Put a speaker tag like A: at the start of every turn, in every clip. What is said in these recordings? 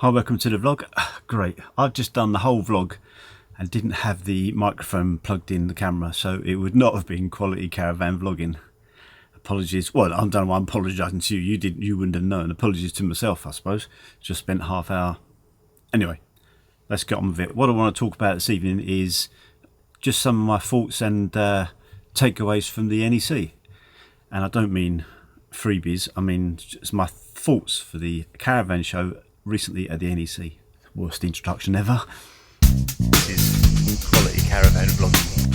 A: Hi, welcome to the vlog. Great, I've just done the whole vlog and didn't have the microphone plugged in the camera, so it would not have been quality caravan vlogging. Apologies. Well, I don't know why I'm apologising to you. You wouldn't have known. Apologies to myself, I suppose. Just spent half hour. Anyway, let's get on with it. What I want to talk about this evening is just some of my thoughts and takeaways from the NEC. And I don't mean freebies. I mean just my thoughts for the caravan show recently at the NEC. Worst introduction ever. This is quality caravan vlogging.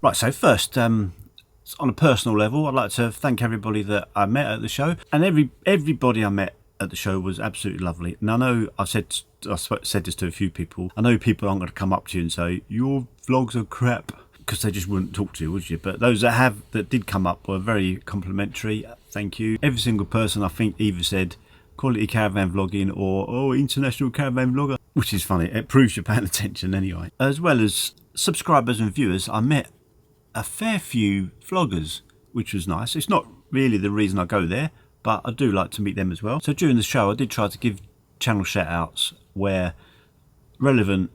A: Right, so first, on a personal level, I'd like to thank everybody that I met at the show, and everybody I met at the show was absolutely lovely. And I know I've said this to a few people. I know people aren't going to come up to you and say your vlogs are crap, because they just wouldn't talk to you, would you? But those that did come up were very complimentary. Thank you. Every single person I think either said quality caravan vlogging or international caravan vlogger, which is funny. It proves you're paying attention anyway. As well as subscribers and viewers, I met a fair few vloggers, which was nice. It's not really the reason I go there, but I do like to meet them as well. So during the show, I did try to give channel shout outs where relevant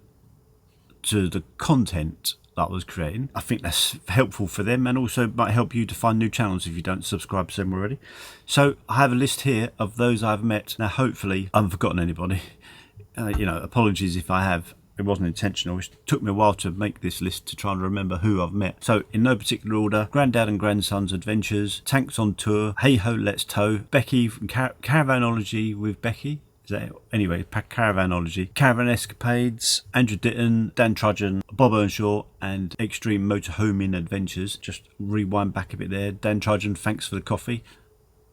A: to the content that I was creating. I think that's helpful for them, and also might help you to find new channels if you don't subscribe to them already. So I have a list here of those I've met. Now hopefully I haven't forgotten anybody. Apologies if I have. It wasn't intentional. It took me a while to make this list to try and remember who I've met. So in no particular order: Grandad and Grandson's Adventures, Tanks on Tour, Hey Ho Let's Tow, Becky from Caravanology with Becky. Anyway, Caravanology, Caravan Escapades, Andrew Ditton, Dan Trudgeon, Bob Earnshaw, and Extreme Motorhome Adventures. Just rewind back a bit there. Dan Trudgeon, thanks for the coffee,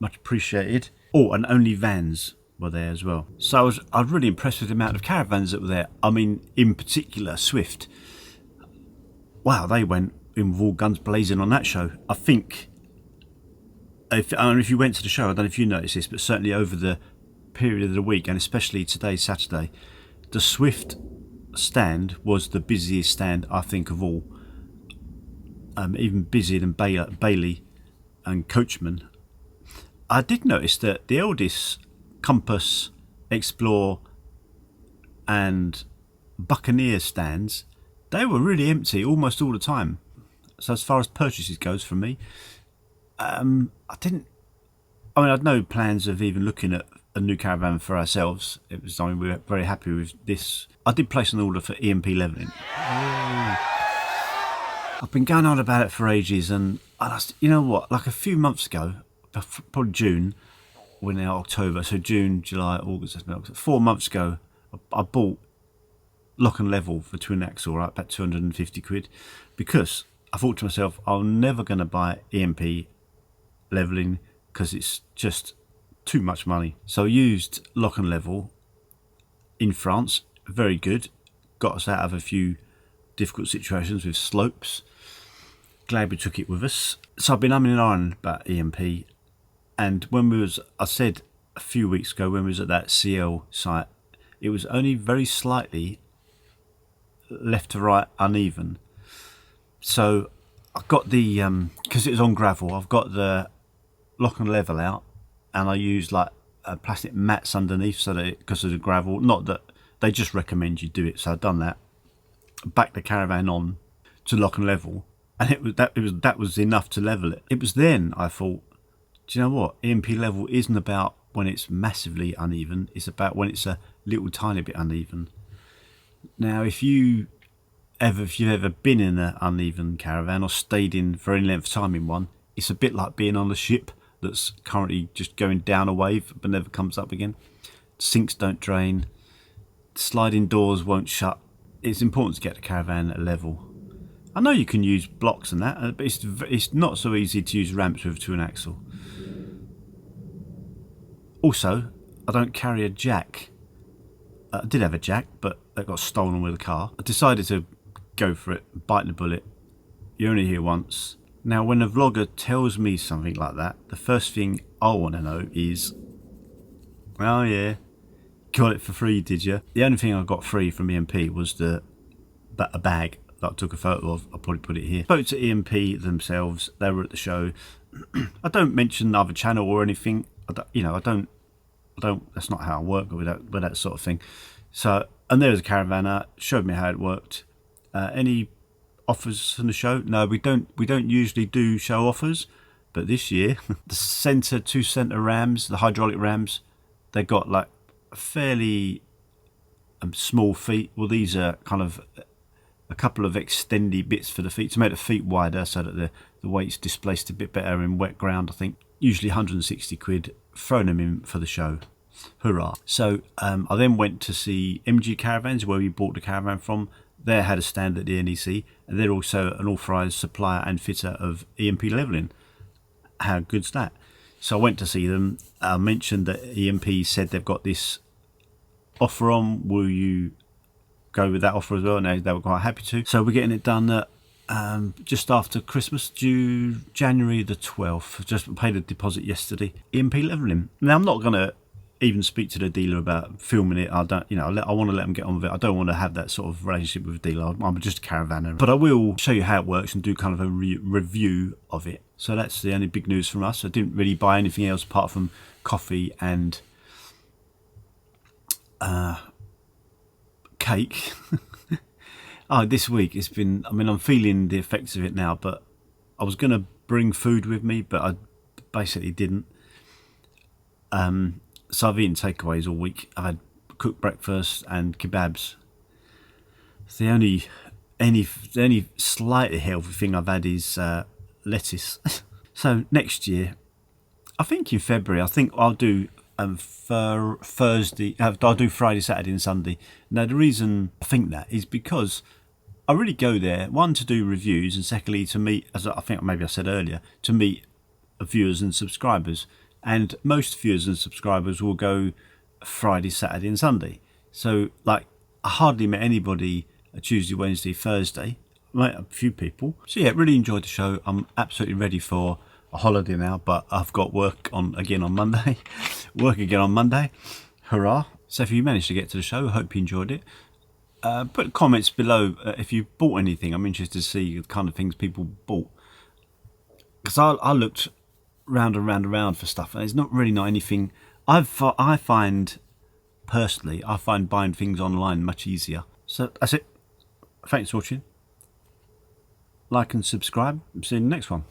A: much appreciated. Oh, and Only Vans were there as well. So I was really impressed with the amount of caravans that were there. I mean, in particular, Swift. Wow, they went in with all guns blazing on that show. I think, if you went to the show, I don't know if you noticed this, but certainly over the period of the week, and especially today, Saturday, the Swift stand was the busiest stand I think of all. Even busier than Bailey and Coachman. I did notice that the eldest, Compass, Explore and Buccaneer stands, they were really empty almost all the time. So as far as purchases goes for me, I'd no plans of even looking at a new caravan for ourselves. It was something we were very happy with. This, I did place an order for EMP levelling. I've been going on about it for ages, and you know what, like a few months ago, probably June, we're now October, so June, July, August, 4 months ago, I bought lock and level for twin axle, right, about 250 quid, because I thought to myself, I'm never going to buy EMP levelling because it's just too much money. So I used lock and level in France, very good, got us out of a few difficult situations with slopes. Glad we took it with us. So I've been umming and ahhing about EMP, and when I said a few weeks ago when we was at that CL site, it was only very slightly left to right uneven. So I've got the because it was on gravel, I've got the lock and level out, and I used like plastic mats underneath, so that because of the gravel, not that they just recommend you do it, so I've done that. Back the caravan on to lock and level, and that was enough to level it. It was then I thought, do you know what? EMP level isn't about when it's massively uneven, it's about when it's a little tiny bit uneven. Now, if you've ever been in an uneven caravan or stayed in for any length of time in one, it's a bit like being on a ship that's currently just going down a wave but never comes up again. Sinks don't drain, sliding doors won't shut. It's important to get the caravan at level. I know you can use blocks and that, but it's not so easy to use ramps with twin axle. Also, I don't carry a jack. I did have a jack, but that got stolen with a car. I decided to go for it, bite the bullet. You're only here once. Now, when a vlogger tells me something like that, the first thing I want to know is, oh yeah, got it for free, did you? The only thing I got free from EMP was a bag that I took a photo of. I'll probably put it here. Spoke to EMP themselves. They were at the show. I don't mention the other channel or anything. I don't. That's not how I work with that sort of thing. So, and there was a caravaner, showed me how it worked. Any offers from the show? No, we don't usually do show offers, but this year the two center rams, the hydraulic rams, they got like fairly small feet. Well, these are kind of a couple of extendy bits for the feet to make the feet wider so that the weight's displaced a bit better in wet ground. I think usually 160 quid, thrown them in for the show. Hurrah. So I then went to see MG Caravans, where we bought the caravan from. They had a stand at the NEC, and they're also an authorised supplier and fitter of EMP levelling. How good's that? So I went to see them. I mentioned that EMP said they've got this offer on. Will you go with that offer as well? And they were quite happy to. So we're getting it done just after Christmas, due January the 12th. Just paid a deposit yesterday. EMP levelling. Now I'm not going to even speak to the dealer about filming it. I don't, I want to let them get on with it. I don't want to have that sort of relationship with the dealer. I'm just a caravaner, but I will show you how it works and do kind of a review of it. So that's the only big news from us. I didn't really buy anything else apart from coffee and cake. This week it's been, I'm feeling the effects of it now, but I was going to bring food with me, but I basically didn't. So I've eaten takeaways all week. I've had cooked breakfast and kebabs. It's the only slightly healthy thing I've had is lettuce. So next year, I think in February, I'll do Thursday. I'll do Friday, Saturday, and Sunday. Now the reason I think that is because I really go there, one, to do reviews, and secondly to meet, as I think maybe I said earlier, to meet viewers and subscribers. And most viewers and subscribers will go Friday, Saturday and Sunday. So like I hardly met anybody Tuesday, Wednesday, Thursday. I met a few people. So yeah, really enjoyed the show. I'm absolutely ready for a holiday now, but I've got work again on Monday. Hurrah. So if you managed to get to the show, I hope you enjoyed it. Put comments below if you bought anything. I'm interested to see the kind of things people bought. Because I looked round and round for stuff, and it's not anything. I find personally buying things online much easier. So that's it. Thanks for watching. Like and subscribe. See you in the next one.